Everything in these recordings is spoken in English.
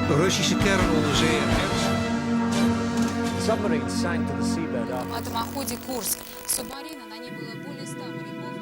Russische kernonderzeeër. Submarine sank to the seabed off. В атомоходе Kursk субмарина, на ней было более 100 моряков.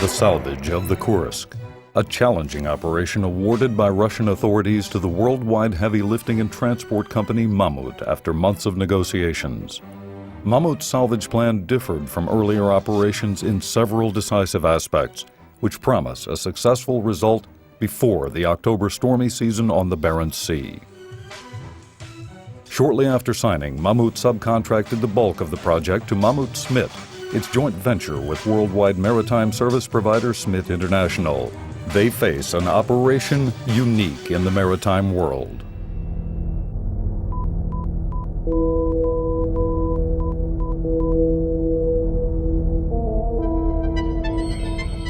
The salvage of the Kursk, a challenging operation awarded by Russian authorities to the worldwide heavy lifting and transport company Mamut after months of negotiations. Mamut's salvage plan differed from earlier operations in several decisive aspects, which promise a successful result before the October stormy season on the Barents Sea. Shortly after signing, Mamut subcontracted the bulk of the project to Mamut SMIT, its joint venture with worldwide maritime service provider SMIT International. They face an operation unique in the maritime world.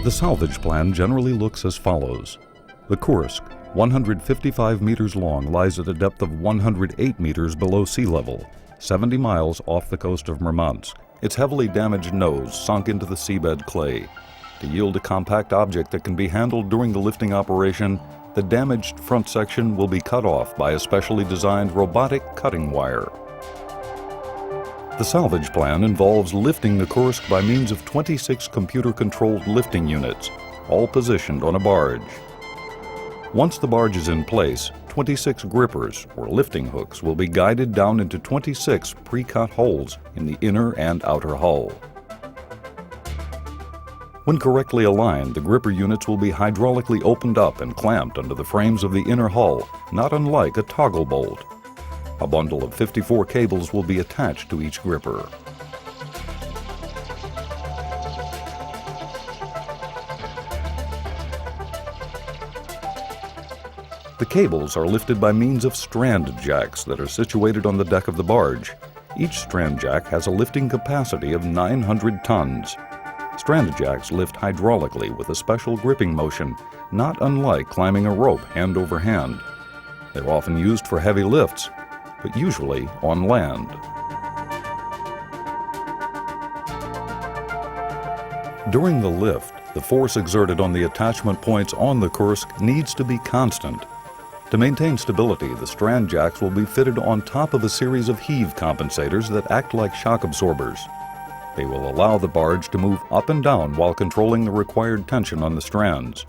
The salvage plan generally looks as follows. The Kursk, 155 meters long, lies at a depth of 108 meters below sea level, 70 miles off the coast of Murmansk. Its heavily damaged nose sunk into the seabed clay. To yield a compact object that can be handled during the lifting operation, the damaged front section will be cut off by a specially designed robotic cutting wire. The salvage plan involves lifting the Kursk by means of 26 computer-controlled lifting units, all positioned on a barge. Once the barge is in place, 26 grippers, or lifting hooks, will be guided down into 26 pre-cut holes in the inner and outer hull. When correctly aligned, the gripper units will be hydraulically opened up and clamped under the frames of the inner hull, not unlike a toggle bolt. A bundle of 54 cables will be attached to each gripper. The cables are lifted by means of strand jacks that are situated on the deck of the barge. Each strand jack has a lifting capacity of 900 tons. Strand jacks lift hydraulically with a special gripping motion, not unlike climbing a rope hand over hand. They're often used for heavy lifts, but usually on land. During the lift, the force exerted on the attachment points on the Kursk needs to be constant. To maintain stability, the strand jacks will be fitted on top of a series of heave compensators that act like shock absorbers. They will allow the barge to move up and down while controlling the required tension on the strands.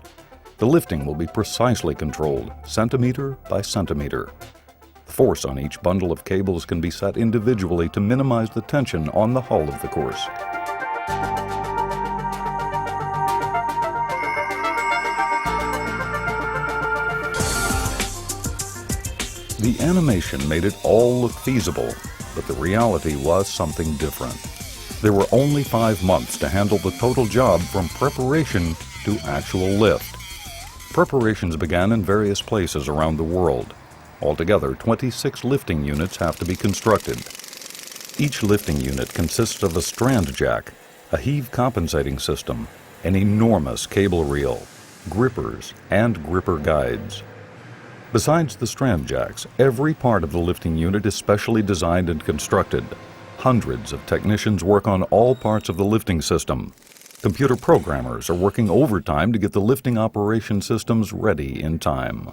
The lifting will be precisely controlled, centimeter by centimeter. The force on each bundle of cables can be set individually to minimize the tension on the hull of the Kursk. The animation made it all look feasible, but the reality was something different. There were only 5 months to handle the total job from preparation to actual lift. Preparations began in various places around the world. Altogether, 26 lifting units have to be constructed. Each lifting unit consists of a strand jack, a heave compensating system, an enormous cable reel, grippers, and gripper guides. Besides the strand jacks, every part of the lifting unit is specially designed and constructed. Hundreds of technicians work on all parts of the lifting system. Computer programmers are working overtime to get the lifting operation systems ready in time.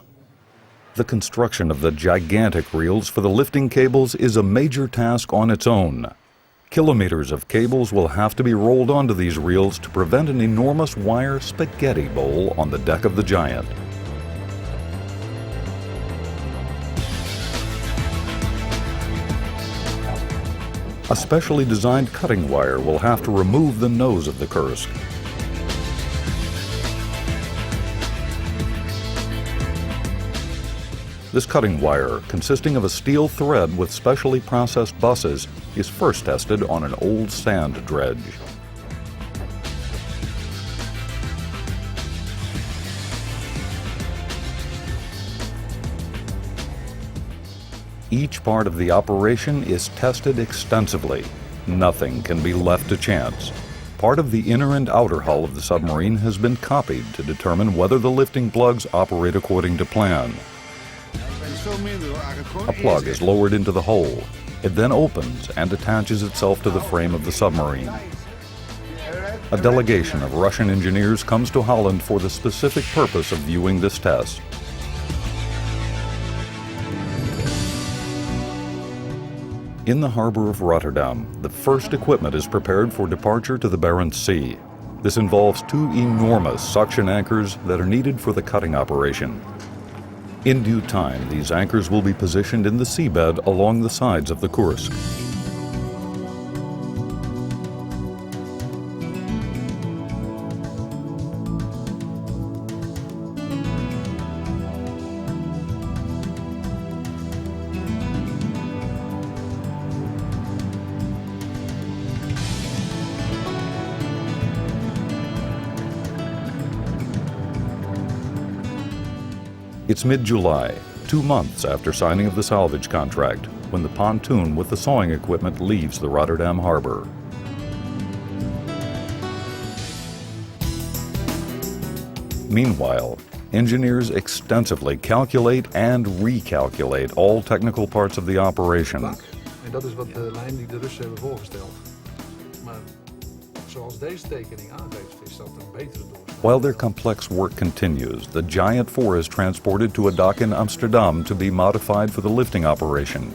The construction of the gigantic reels for the lifting cables is a major task on its own. Kilometers of cables will have to be rolled onto these reels to prevent an enormous wire spaghetti bowl on the deck of the Giant. A specially designed cutting wire will have to remove the nose of the Kursk. This cutting wire, consisting of a steel thread with specially processed buses, is first tested on an old sand dredge. Each part of the operation is tested extensively. Nothing can be left to chance. Part of the inner and outer hull of the submarine has been copied to determine whether the lifting plugs operate according to plan. A plug is lowered into the hole. It then opens and attaches itself to the frame of the submarine. A delegation of Russian engineers comes to Holland for the specific purpose of viewing this test. In the harbor of Rotterdam, the first equipment is prepared for departure to the Barents Sea. This involves two enormous suction anchors that are needed for the cutting operation. In due time, these anchors will be positioned in the seabed along the sides of the Kursk. It's mid-July, 2 months after signing of the salvage contract, when the pontoon with the sawing equipment leaves the Rotterdam harbor. Meanwhile, engineers extensively calculate and recalculate all technical parts of the operation. En dat is wat de lijn die de Russen hebben voorgesteld. Maar zoals deze tekening aangeeft, is dat een betere doorsnede. While their complex work continues, the Giant 4 is transported to a dock in Amsterdam to be modified for the lifting operation.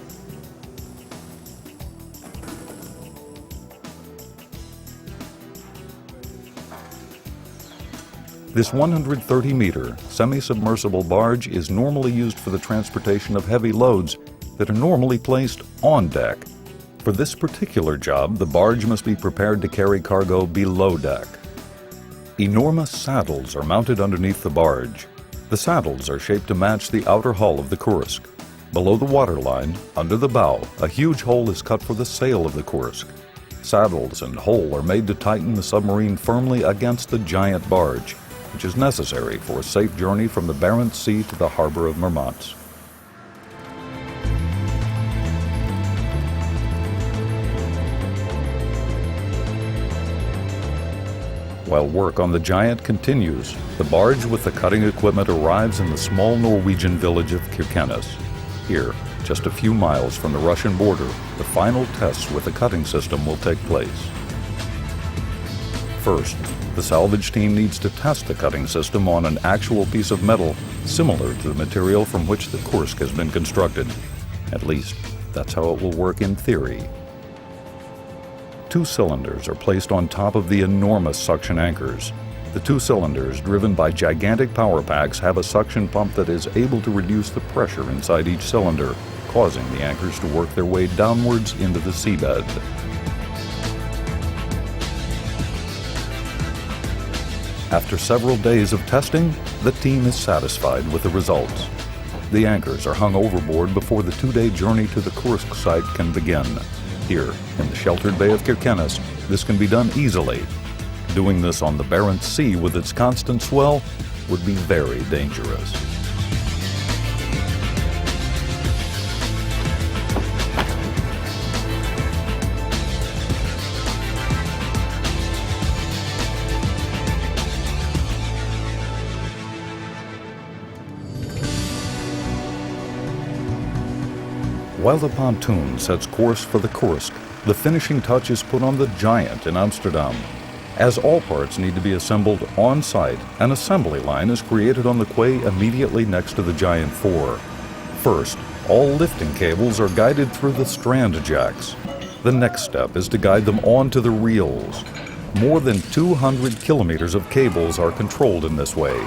This 130-meter semi-submersible barge is normally used for the transportation of heavy loads that are normally placed on deck. For this particular job, the barge must be prepared to carry cargo below deck. Enormous saddles are mounted underneath the barge. The saddles are shaped to match the outer hull of the Kursk. Below the waterline, under the bow, a huge hole is cut for the sail of the Kursk. Saddles and hole are made to tighten the submarine firmly against the giant barge, which is necessary for a safe journey from the Barents Sea to the harbor of Murmansk. While work on the Giant continues, the barge with the cutting equipment arrives in the small Norwegian village of Kirkenes. Here, just a few miles from the Russian border, the final tests with the cutting system will take place. First, the salvage team needs to test the cutting system on an actual piece of metal similar to the material from which the Kursk has been constructed. At least, that's how it will work in theory. 2 cylinders are placed on top of the enormous suction anchors. The 2 cylinders, driven by gigantic power packs, have a suction pump that is able to reduce the pressure inside each cylinder, causing the anchors to work their way downwards into the seabed. After several days of testing, the team is satisfied with the results. The anchors are hung overboard before the 2-day journey to the Kursk site can begin. Here, in the sheltered bay of Kirkenes, this can be done easily. Doing this on the Barents Sea with its constant swell would be very dangerous. While the pontoon sets course for the Kursk, the finishing touch is put on the Giant in Amsterdam. As all parts need to be assembled on site, an assembly line is created on the quay immediately next to the Giant 4. First, all lifting cables are guided through the strand jacks. The next step is to guide them onto the reels. More than 200 kilometers of cables are controlled in this way.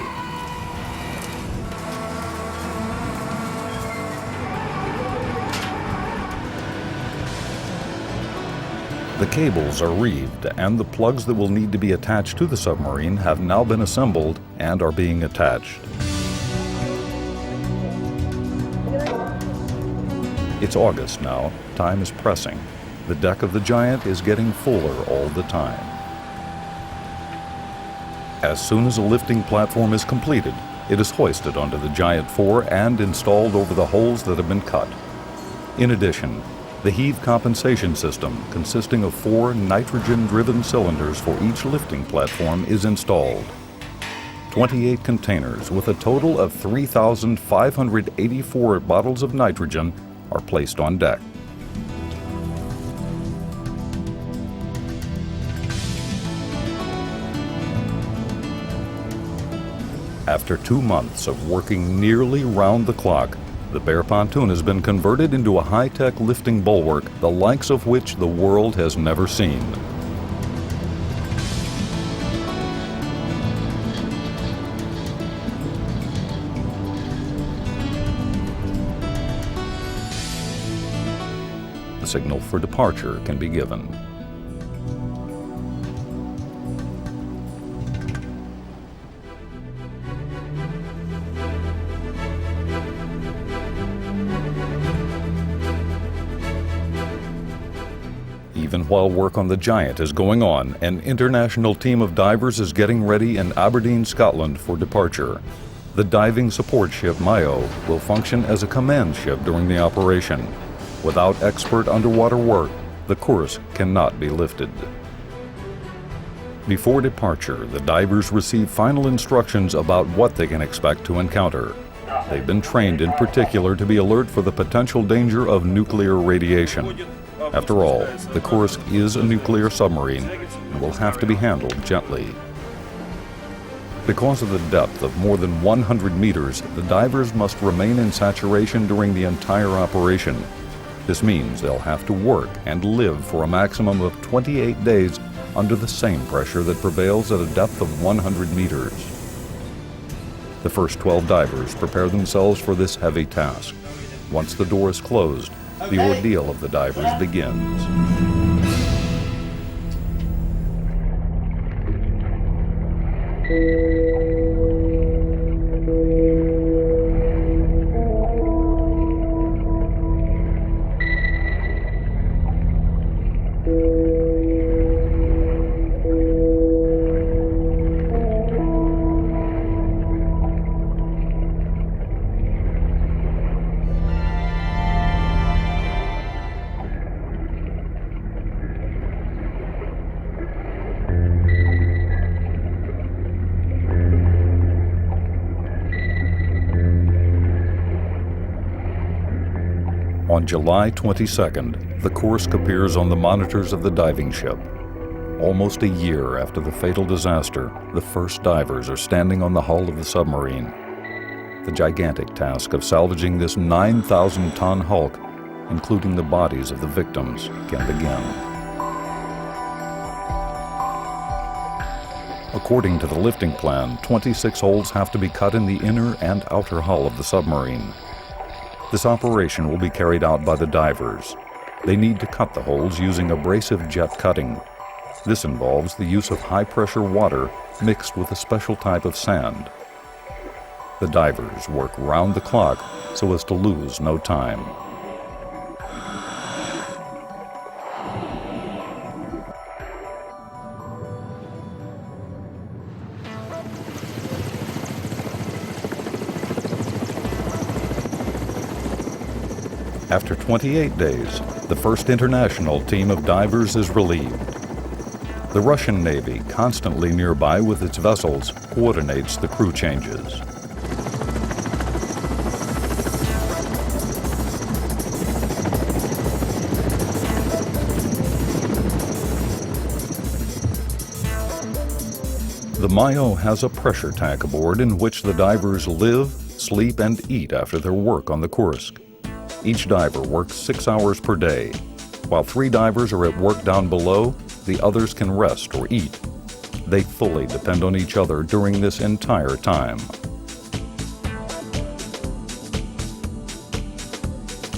The cables are reeved, and the plugs that will need to be attached to the submarine have now been assembled and are being attached. It's August now. Time is pressing. The deck of the Giant is getting fuller all the time. As soon as a lifting platform is completed, it is hoisted onto the Giant 4 and installed over the holes that have been cut. In addition, the heave compensation system, consisting of 4 nitrogen-driven cylinders for each lifting platform, is installed. 28 containers with a total of 3,584 bottles of nitrogen are placed on deck. After 2 months of working nearly round the clock, the bare pontoon has been converted into a high-tech lifting bulwark, the likes of which the world has never seen. The signal for departure can be given. Even while work on the Giant is going on, an international team of divers is getting ready in Aberdeen, Scotland for departure. The diving support ship Mayo will function as a command ship during the operation. Without expert underwater work, the Kursk cannot be lifted. Before departure, the divers receive final instructions about what they can expect to encounter. They've been trained in particular to be alert for the potential danger of nuclear radiation. After all, the Kursk is a nuclear submarine and will have to be handled gently. Because of the depth of more than 100 meters, the divers must remain in saturation during the entire operation. This means they'll have to work and live for a maximum of 28 days under the same pressure that prevails at a depth of 100 meters. The first 12 divers prepare themselves for this heavy task. Once the door is closed, the ordeal of the divers begins. On July 22nd, the Kursk appears on the monitors of the diving ship. Almost a year after the fatal disaster, the first divers are standing on the hull of the submarine. The gigantic task of salvaging this 9,000-ton hulk, including the bodies of the victims, can begin. According to the lifting plan, 26 holes have to be cut in the inner and outer hull of the submarine. This operation will be carried out by the divers. They need to cut the holes using abrasive jet cutting. This involves the use of high-pressure water mixed with a special type of sand. The divers work round the clock so as to lose no time. After 28 days, the first international team of divers is relieved. The Russian Navy, constantly nearby with its vessels, coordinates the crew changes. The Mayo has a pressure tank aboard in which the divers live, sleep, and eat after their work on the Kursk. Each diver works 6 hours per day. While 3 divers are at work down below, the others can rest or eat. They fully depend on each other during this entire time.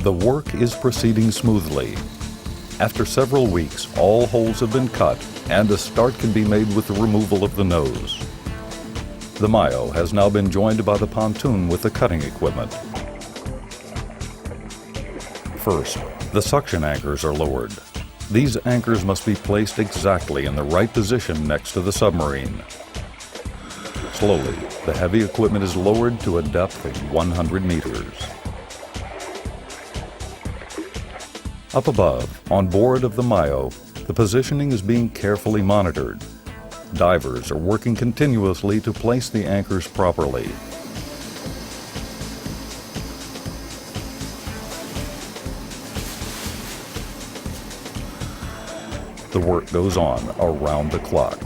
The work is proceeding smoothly. After several weeks, all holes have been cut and a start can be made with the removal of the nose. The Mayo has now been joined by the pontoon with the cutting equipment. First, the suction anchors are lowered. These anchors must be placed exactly in the right position next to the submarine. Slowly, the heavy equipment is lowered to a depth of 100 meters. Up above, on board of the Mayo, the positioning is being carefully monitored. Divers are working continuously to place the anchors properly. The work goes on around the clock.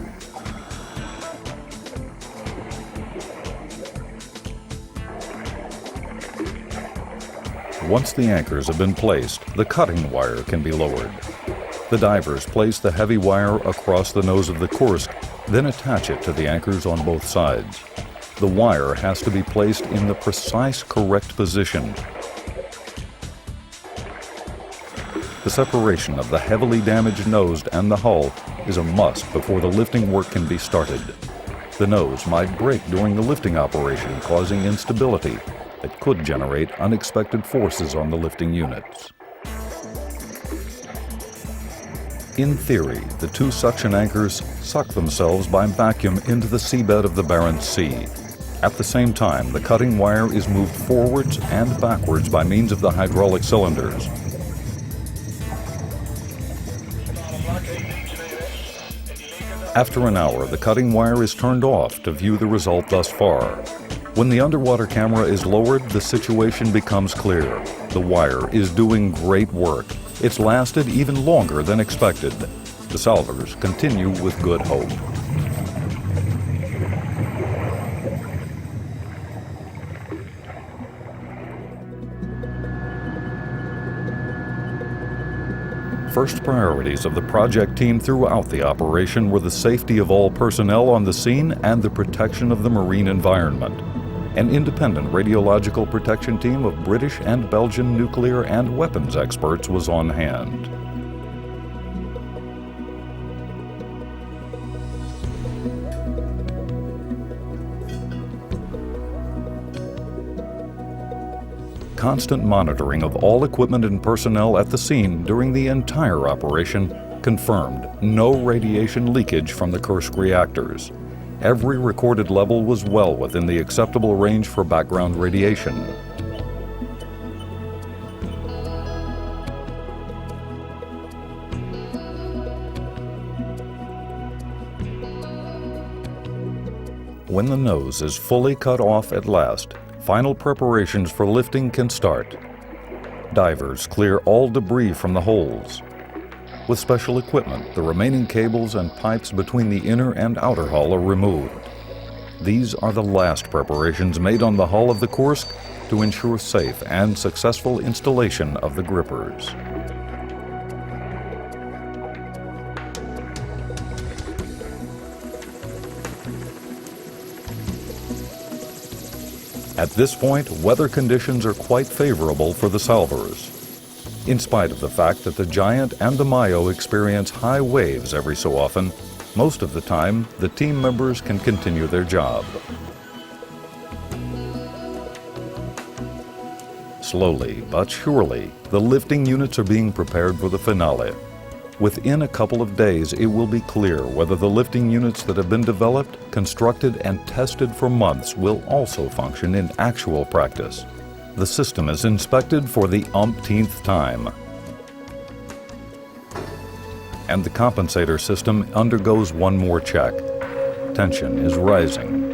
Once the anchors have been placed, the cutting wire can be lowered. The divers place the heavy wire across the nose of the Kursk, then attach it to the anchors on both sides. The wire has to be placed in the precise correct position. The separation of the heavily damaged nose and the hull is a must before the lifting work can be started. The nose might break during the lifting operation, causing instability that could generate unexpected forces on the lifting units. In theory, the 2 suction anchors suck themselves by vacuum into the seabed of the Barents Sea. At the same time, the cutting wire is moved forwards and backwards by means of the hydraulic cylinders. After an hour, the cutting wire is turned off to view the result thus far. When the underwater camera is lowered, the situation becomes clear. The wire is doing great work. It's lasted even longer than expected. The salvors continue with good hope. First priorities of the project team throughout the operation were the safety of all personnel on the scene and the protection of the marine environment. An independent radiological protection team of British and Belgian nuclear and weapons experts was on hand. Constant monitoring of all equipment and personnel at the scene during the entire operation confirmed no radiation leakage from the Kursk reactors. Every recorded level was well within the acceptable range for background radiation. When the nose is fully cut off at last, final preparations for lifting can start. Divers clear all debris from the holes. With special equipment, the remaining cables and pipes between the inner and outer hull are removed. These are the last preparations made on the hull of the Kursk to ensure safe and successful installation of the grippers. At this point, weather conditions are quite favorable for the salvors. In spite of the fact that the Giant and the Mayo experience high waves every so often, most of the time, the team members can continue their job. Slowly but surely, the lifting units are being prepared for the finale. Within a couple of days, it will be clear whether the lifting units that have been developed, constructed, and tested for months will also function in actual practice. The system is inspected for the umpteenth time. And the compensator system undergoes one more check. Tension is rising.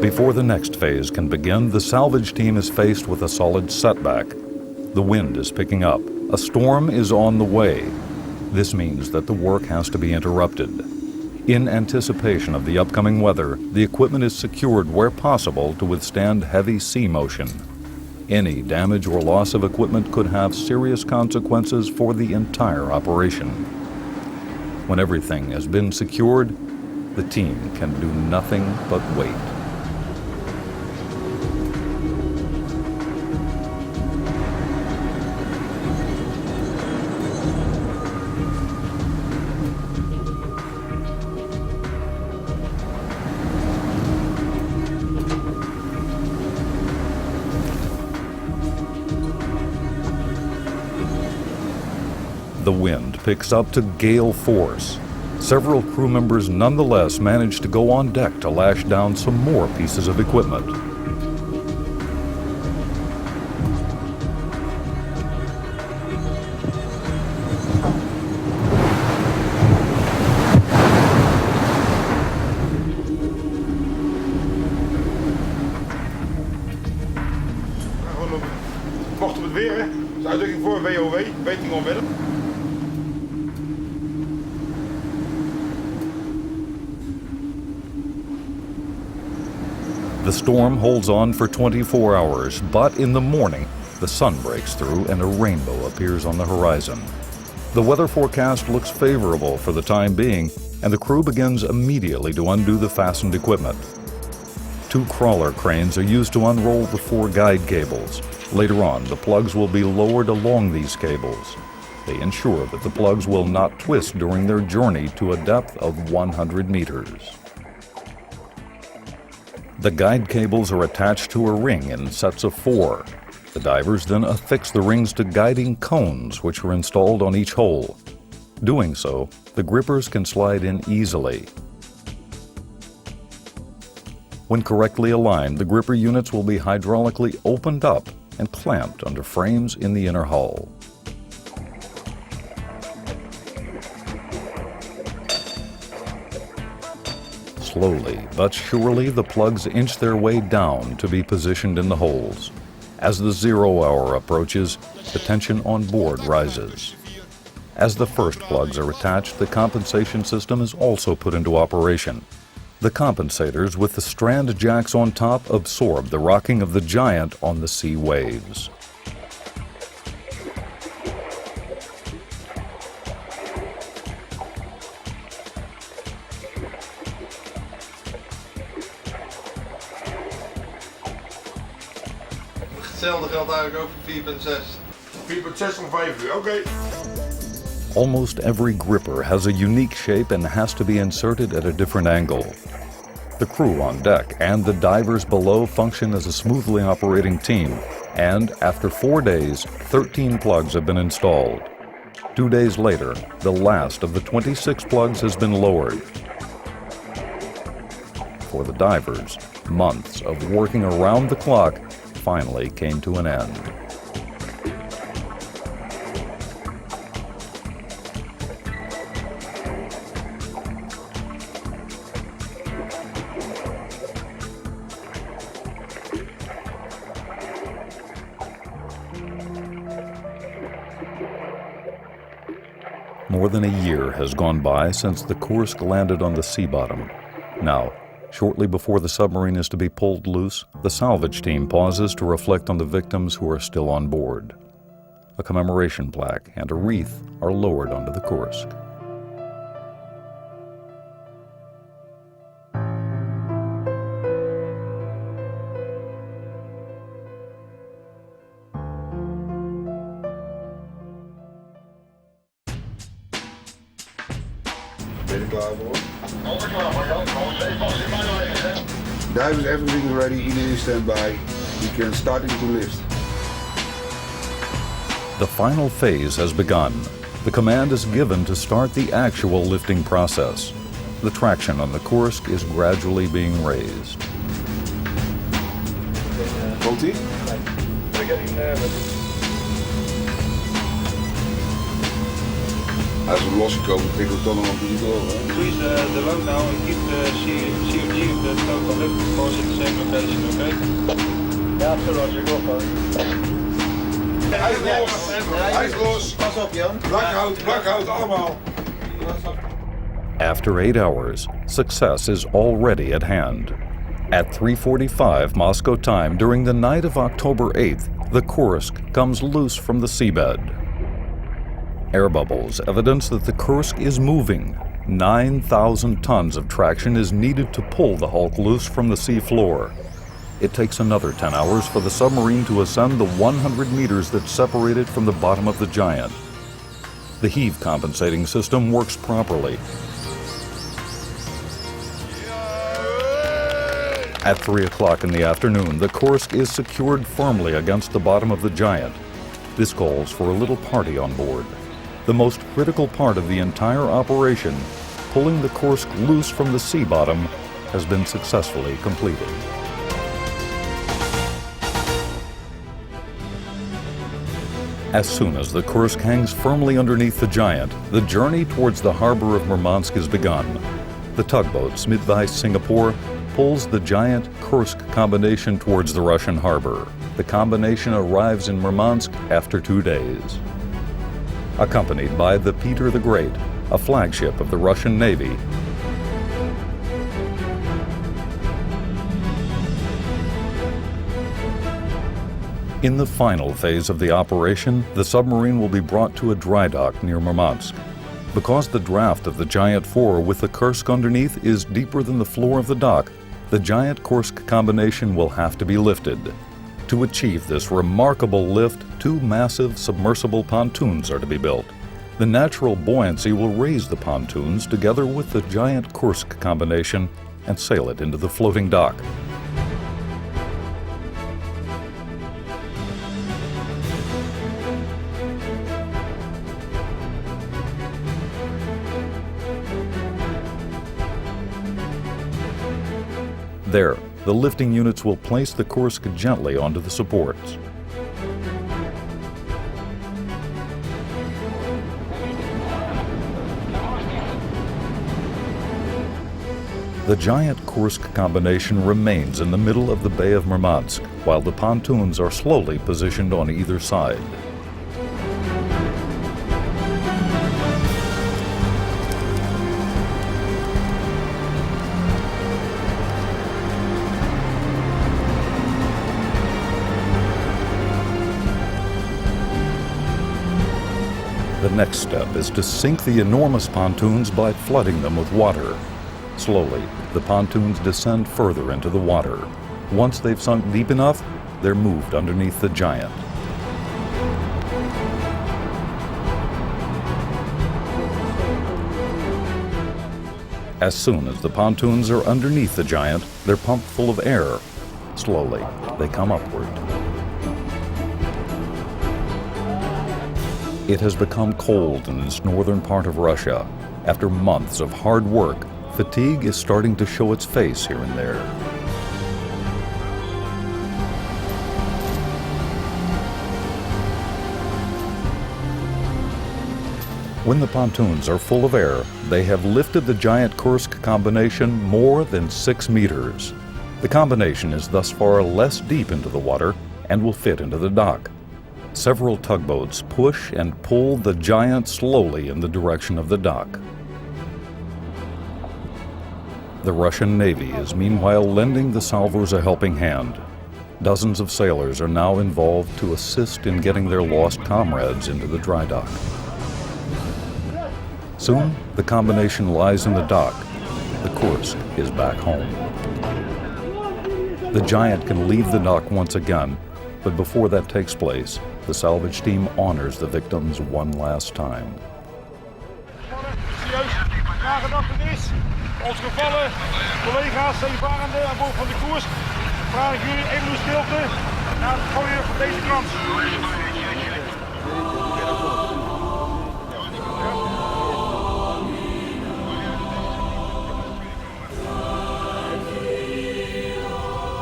Before the next phase can begin, the salvage team is faced with a solid setback. The wind is picking up. A storm is on the way. This means that the work has to be interrupted. In anticipation of the upcoming weather, the equipment is secured where possible to withstand heavy sea motion. Any damage or loss of equipment could have serious consequences for the entire operation. When everything has been secured, the team can do nothing but wait. The wind picks up to gale force. Several crew members nonetheless manage to go on deck to lash down some more pieces of equipment. Wacht op het weer, hè? Dat is uitdrukking voor WOW, waiting on weather. The storm holds on for 24 hours, but in the morning, the sun breaks through and a rainbow appears on the horizon. The weather forecast looks favorable for the time being, and the crew begins immediately to undo the fastened equipment. 2 crawler cranes are used to unroll the 4 guide cables. Later on, the plugs will be lowered along these cables. They ensure that the plugs will not twist during their journey to a depth of 100 meters. The guide cables are attached to a ring in sets of 4. The divers then affix the rings to guiding cones which are installed on each hole. Doing so, the grippers can slide in easily. When correctly aligned, the gripper units will be hydraulically opened up and clamped under frames in the inner hull. Slowly but surely, the plugs inch their way down to be positioned in the holes. As the 0 hour approaches, the tension on board rises. As the first plugs are attached, the compensation system is also put into operation. The compensators with the strand jacks on top absorb the rocking of the Giant on the sea waves. Hetzelfde geldt eigenlijk ook voor 4.6. 4.6 om 5 uur, oké. Almost every gripper has a unique shape and has to be inserted at a different angle. The crew on deck and the divers below function as a smoothly operating team, and after 4 days, 13 plugs have been installed. 2 days later, the last of the 26 plugs has been lowered. For the divers, months of working around the clock finally came to an end. More than a year has gone by since the Kursk landed on the sea bottom. Now, shortly before the submarine is to be pulled loose, the salvage team pauses to reflect on the victims who are still on board. A commemoration plaque and a wreath are lowered onto the Kursk. Ben je er klaar voor? Divers, everything is ready, iedereen standby. We can start to lift. The final phase has begun. The command is given to start the actual lifting process. The traction on the Kursk is gradually being raised. Komt-ie? We're getting nervous. Als we losgekomen, prikkelt het dan nog een beetje door. Squeeze the load now and keep the COG of the total lift force at the same location, okay? Yeah, so Roger, go for it. Hij is los! Hij is los! Blakhout, allemaal. After 8 hours, success is already at hand. At 3:45 Moscow time during the night of October 8th, the Kursk comes loose from the seabed. Air bubbles evidence that the Kursk is moving. 9,000 tons of traction is needed to pull the hulk loose from the sea floor. It takes another 10 hours for the submarine to ascend the 100 meters that separate it from the bottom of the Giant. The heave compensating system works properly. At 3 o'clock in the afternoon, the Kursk is secured firmly against the bottom of the Giant. This calls for a little party on board. The most critical part of the entire operation, pulling the Kursk loose from the sea bottom, has been successfully completed. As soon as the Kursk hangs firmly underneath the Giant, the journey towards the harbor of Murmansk is begun. The tugboat SMIT Singapore pulls the Giant Kursk combination towards the Russian harbor. The combination arrives in Murmansk after 2 days. Accompanied by the Peter the Great, a flagship of the Russian Navy, in the final phase of the operation, the submarine will be brought to a dry dock near Murmansk. Because the draft of the Giant 4 with the Kursk underneath is deeper than the floor of the dock, the Giant Kursk combination will have to be lifted. To achieve this remarkable lift, 2 massive submersible pontoons are to be built. The natural buoyancy will raise the pontoons together with the Giant Kursk combination and sail it into the floating dock. There, the lifting units will place the Kursk gently onto the supports. The Giant Kursk combination remains in the middle of the Bay of Murmansk, while the pontoons are slowly positioned on either side. The next step is to sink the enormous pontoons by flooding them with water. Slowly, the pontoons descend further into the water. Once they've sunk deep enough, they're moved underneath the Giant. As soon as the pontoons are underneath the Giant, they're pumped full of air. Slowly, they come upward. It has become cold in this northern part of Russia. After months of hard work, fatigue is starting to show its face here and there. When the pontoons are full of air, they have lifted the Giant Kursk combination more than 6 meters. The combination is thus far less deep into the water and will fit into the dock. Several tugboats push and pull the Giant slowly in the direction of the dock. The Russian Navy is meanwhile lending the salvors a helping hand. Dozens of sailors are now involved to assist in getting their lost comrades into the dry dock. Soon, the combination lies in the dock. The Kursk is back home. The Giant can leave the dock once again, but before that takes place, the salvage team honors the victims one last time. Serieus, nagedachtenis. Ons gevallen collega's, zeevarenden aan boord van de Kursk, vraag ik jullie even uw stilte na het gooien van deze krant.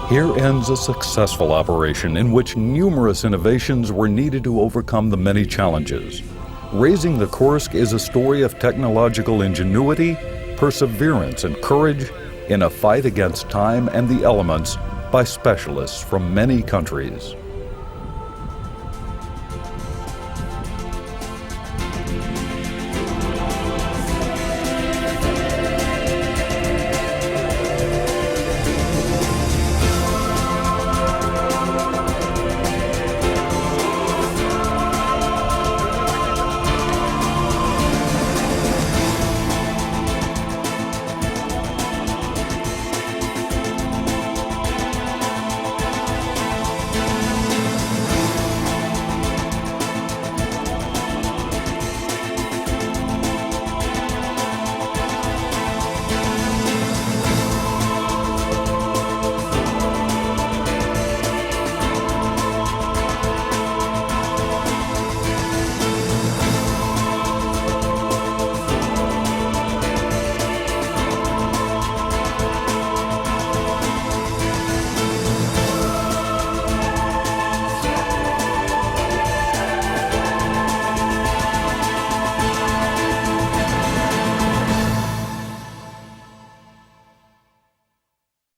Here ends a successful operation in which numerous innovations were needed to overcome the many challenges. Raising the Kursk is a story of technological ingenuity, perseverance, and courage in a fight against time and the elements by specialists from many countries.